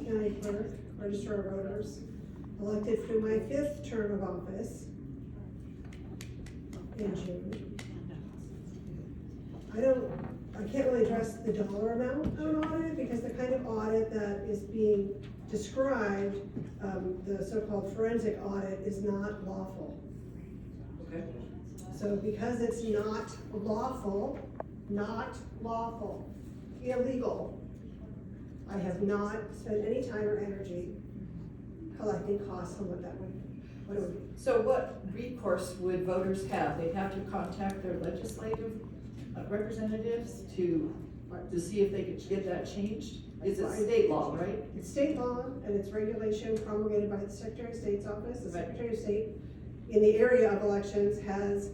Shasta County Clerk, Registrar of Voters, elected through my 5th term of office in June. I can't really address the dollar amount of an audit because the kind of audit that is being described, the so-called forensic audit, is not lawful. Okay. So because it's not lawful, illegal, I have not spent any time or energy collecting costs on what it would be. So what recourse would voters have? They'd have to contact their legislative representatives to see if they could get that changed? Is it state law, right? It's state law, and it's regulation promulgated by the Secretary of State's office. The Secretary of State in the area of elections has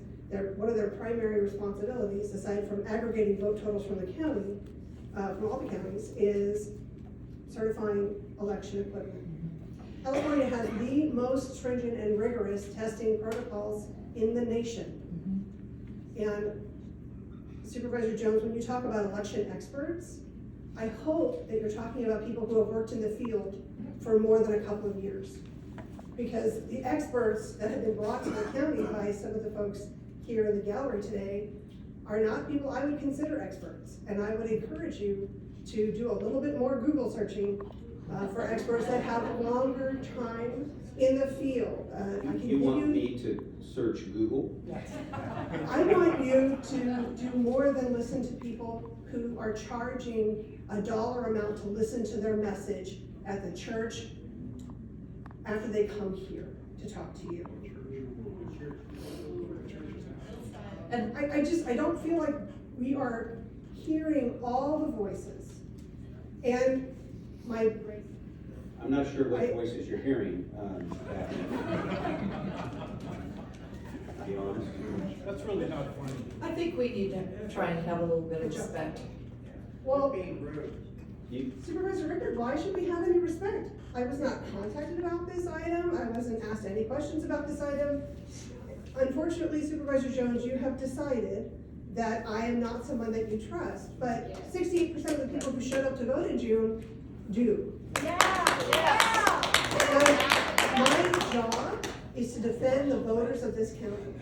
one of their primary responsibilities, aside from aggregating vote totals from the county, from all the counties, is certifying election equipment. California has the most stringent and rigorous testing protocols in the nation. And Supervisor Jones, when you talk about election experts, I hope that you're talking about people who have worked in the field for more than a couple of years. Because the experts that have been brought to the county by some of the folks here in the gallery today are not people I would consider experts. And I would encourage you to do a little bit more Google searching for experts that have longer time in the field. You want me to search Google? I want you to do more than listen to people who are charging a dollar amount to listen to their message at the church after they come here to talk to you. And I don't feel like we are hearing all the voices. And I'm not sure what voices you're hearing. To be honest. That's really not funny. I think we need to try and have a little bit of respect. Well, Being rude. Supervisor Rickard, why should we have any respect? I was not contacted about this item. I wasn't asked any questions about this item. Unfortunately, Supervisor Jones, you have decided that I am not someone that you trust, but 68% of the people who showed up to vote in June do. And my job is to defend the voters of this county.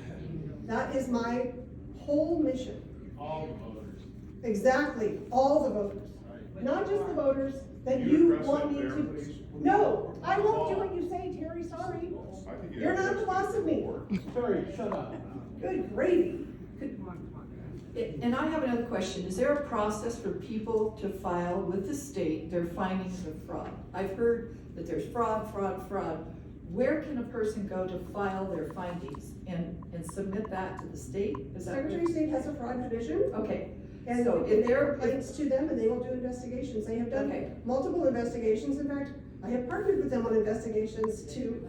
That is my whole mission. All voters. Exactly, all the voters. Not just the voters that you want me to. No, I won't do what you say, Terry, sorry. You're not the boss of me. Terry, shut up. Good gravy. And I have another question. Is there a process for people to file with the state their findings of fraud? I've heard that there's fraud. Where can a person go to file their findings and submit that to the state? Is that Secretary of State has a fraud division. Okay. And So if if there are they're, complaints to them, and they will do investigations. They have done Okay. multiple investigations. In fact, I have partnered with them on investigations to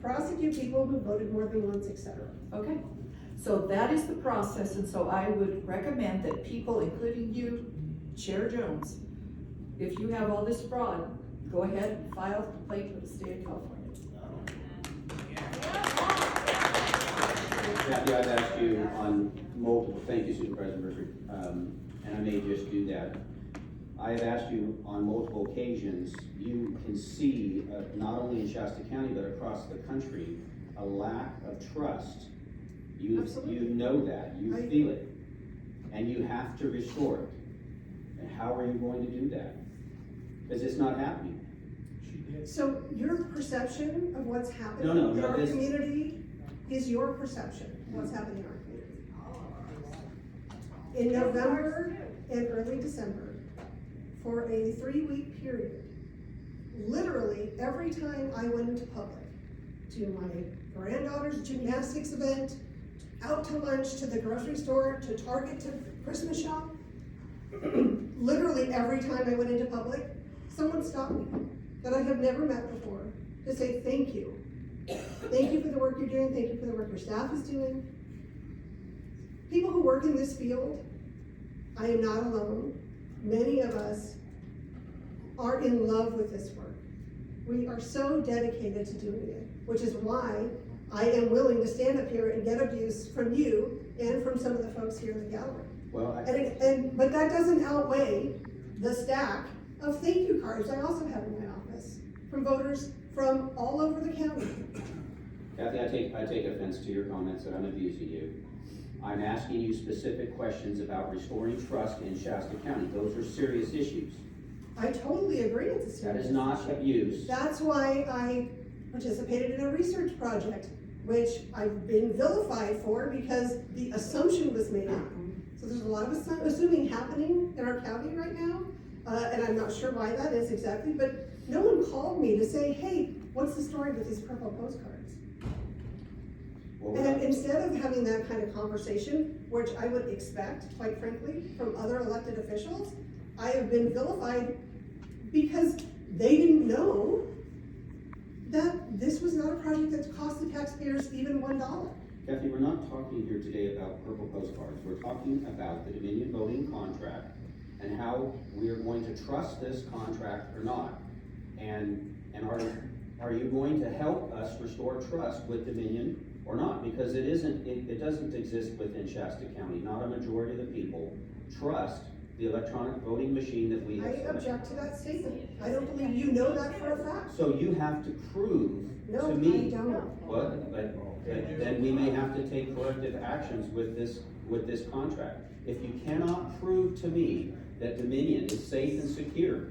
prosecute people who voted more than once, etc. okay. So that is the process, and so I would recommend that people, including you, Chair Jones, if you have all this fraud, go ahead and file a complaint with the state of California. Cathy, I've asked you on multiple, thank you, Supervisor Murphy, and I may just do that. I have asked you on multiple occasions, you can see, not only in Shasta County, but across the country, a lack of trust. You know that, you feel it, and you have to restore it. And how are you going to do that? Because it's not happening. So your perception of what's happening No, in our this- community is your perception of what's happening in our community. In November and early December, for a 3-week period, literally every time I went into public, to my granddaughter's gymnastics event, out to lunch, to the grocery store, to Target, to Christmas shop, literally every time I went into public, someone stopped me that I have never met before to say thank you. Thank you for the work you're doing, thank you for the work your staff is doing. People who work in this field, I am not alone. Many of us are in love with this work. We are so dedicated to doing it, which is why I am willing to stand up here and get abuse from you and from some of the folks here in the gallery. Well, But that doesn't outweigh the stack of thank you cards I also have in my office. from voters from all over the county. Kathy, I take offense to your comments that I'm abusing you. I'm asking you specific questions about restoring trust in Shasta County. Those are serious issues. I totally agree it's a serious That is not issue. abuse. That's why I participated in a research project, which I've been vilified for because the assumption was made. So there's a lot of assuming happening in our county right now, and I'm not sure why that is exactly, but no one called me to say, hey, what's the story with these purple postcards? Well, And instead of having that kind of conversation, which I would expect, quite frankly, from other elected officials, I have been vilified because they didn't know that this was not a project that cost the taxpayers even $1. Kathy, we're not talking here today about purple postcards. We're talking about the Dominion voting contract and how we are going to trust this contract or not. And are you going to help us restore trust with Dominion or not? Because it doesn't exist within Shasta County. Not a majority of the people trust the electronic voting machine that we I have. object to that statement. I don't believe you know that for a fact. So you have to prove No, to me. I don't. What? But then we may have to take corrective actions with this contract. If you cannot prove to me that Dominion is safe and secure,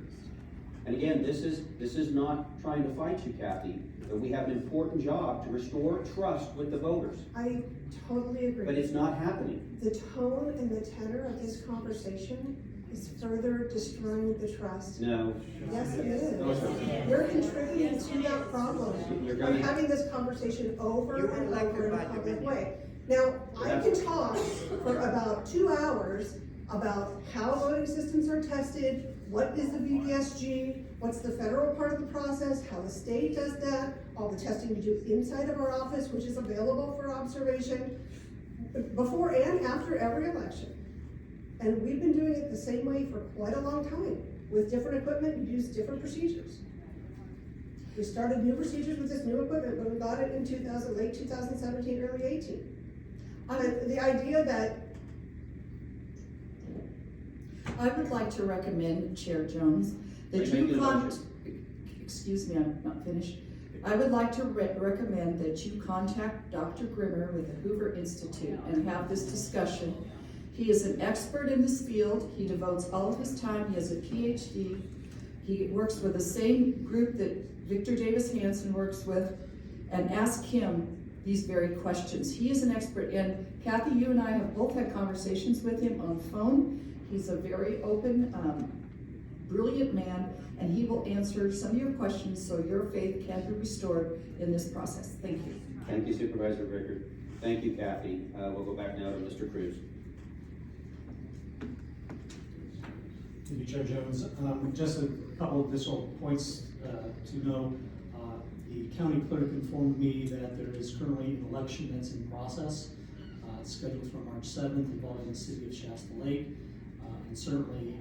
and again, this is not trying to fight you, Kathy, but we have an important job to restore trust with the voters. I totally agree. But it's not happening. The tone and the tenor of this conversation is further destroying the trust. No. Yes, it is. No, it's not. You're contributing to that problem. You're By gonna- having this conversation over You were and elected over in a by public Dominion. way. Now, I can talk for about 2 hours about how voting systems are tested, what is the VBSG, what's the federal part of the process, how the state does that, all the testing we do inside of our office, which is available for observation, before and after every election. And we've been doing it the same way for quite a long time. With different equipment, we use different procedures. We started new procedures with this new equipment when we got it in late 2017, early 18. The idea that I would like to recommend, Chair Jones, that Are you making a excuse me, I'm not finished. I would like to recommend that you contact Dr. Grimmer with the Hoover Institute and have this discussion. He is an expert in this field. He devotes all of his time. He has a PhD. He works with the same group that Victor Davis Hanson works with, and ask him these very questions. He is an expert, and Kathy, you and I have both had conversations with him on phone. He's a very open, brilliant man, and he will answer some of your questions so your faith can be restored in this process. Thank you. Thank you, Supervisor Rickard. Thank you, Kathy. We'll go back now to Mr. Cruz. Thank you, Chair Jones. Just a couple of additional points to know. The county clerk informed me that there is currently an election that's in process. It's scheduled for March 7th involving the city of Shasta Lake. And certainly,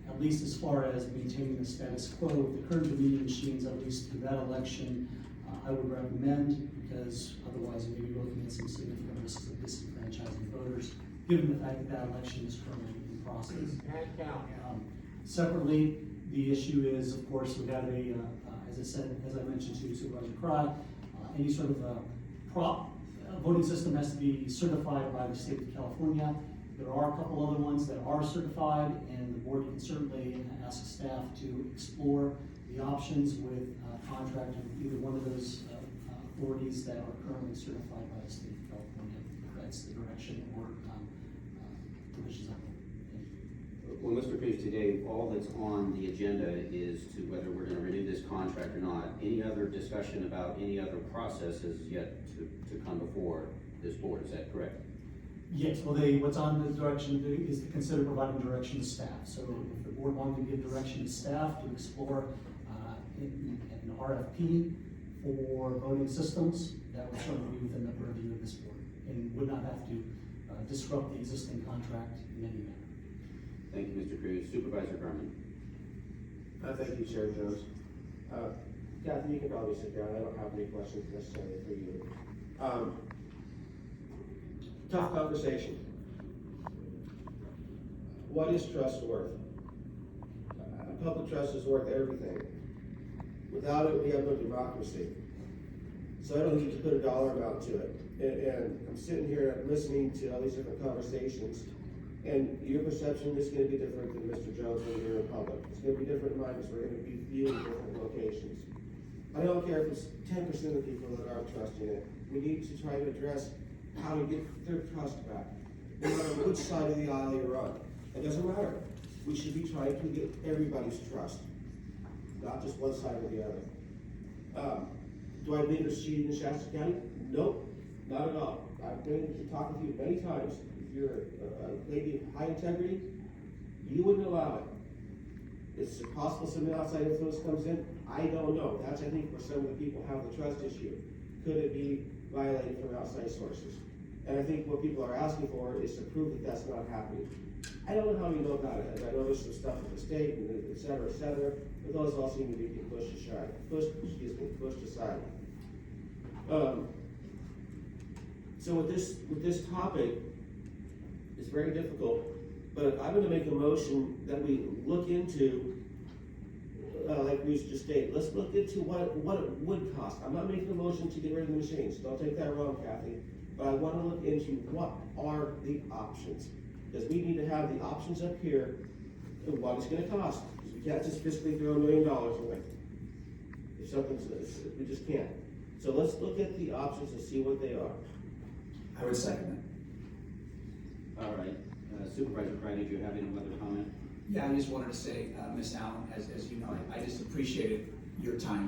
at least as far as maintaining the status quo with the current Dominion machines, at least through that election, I would recommend, because otherwise we may be looking at some significant risks of disenfranchising voters, given the fact that that election is currently in process. Separately, the issue is, of course, we have a, as I mentioned to Supervisor Cry, any sort of voting system has to be certified by the state of California. There are a couple other ones that are certified, and the board can certainly ask staff to explore the options with contracting with either one of those authorities that are currently certified by the state of California. If that's the direction or provisions on it. Well, Mr. Cruz, today, all that's on the agenda is to whether we're gonna renew this contract or not. Any other discussion about any other process is yet to come before this board, is that correct? Yes, well, what's on the direction is to consider providing direction to staff. So if the board wanted to give direction to staff to explore an RFP for voting systems, that would certainly be within the purview of this board and would not have to disrupt the existing contract in any manner. Thank you, Mr. Cruz. Supervisor Garman. Thank you, Chair Jones. Kathy, you can probably sit down. I don't have any questions necessarily for you. Tough conversation. What is trust worth? Public trust is worth everything. Without it, we have no democracy. So I don't need to put a dollar amount to it. And I'm sitting here listening to all these different conversations, and your perception is gonna be different than Mr. Jones when you're in public. It's gonna be different in mine, because we're gonna be viewing different locations. I don't care if it's 10% of people that aren't trusting it. We need to try to address how to get their trust back, no matter which side of the aisle you're on. It doesn't matter. We should be trying to get everybody's trust, not just one side or the other. Do I believe there's cheating in Shasta County? Nope, not at all. I've been to talk with you many times. If you're a lady of high integrity, you wouldn't allow it. Is it possible some outside influence comes in? I don't know. That's, I think, where some of the people have the trust issue. Could it be violated from outside sources? And I think what people are asking for is to prove that that's not happening. I don't know how you know about it. I know there's some stuff with the state and et cetera, but those all seem to be pushed aside. Pushed aside. So with this topic, it's very difficult, but I'm gonna make a motion that we look into, like we just stated, let's look into what it would cost. I'm not making a motion to get rid of the machines, don't take that wrong, Kathy, but I wanna look into what are the options. Because we need to have the options up here and what it's gonna cost. Because we can't just fiscally throw $1 million away. If something's, we just can't. So let's look at the options and see what they are. I would second All right, Supervisor Cry, did you have any other comment? that. Yeah, I just wanted to say, Ms. Allen, as you know, I just appreciated your time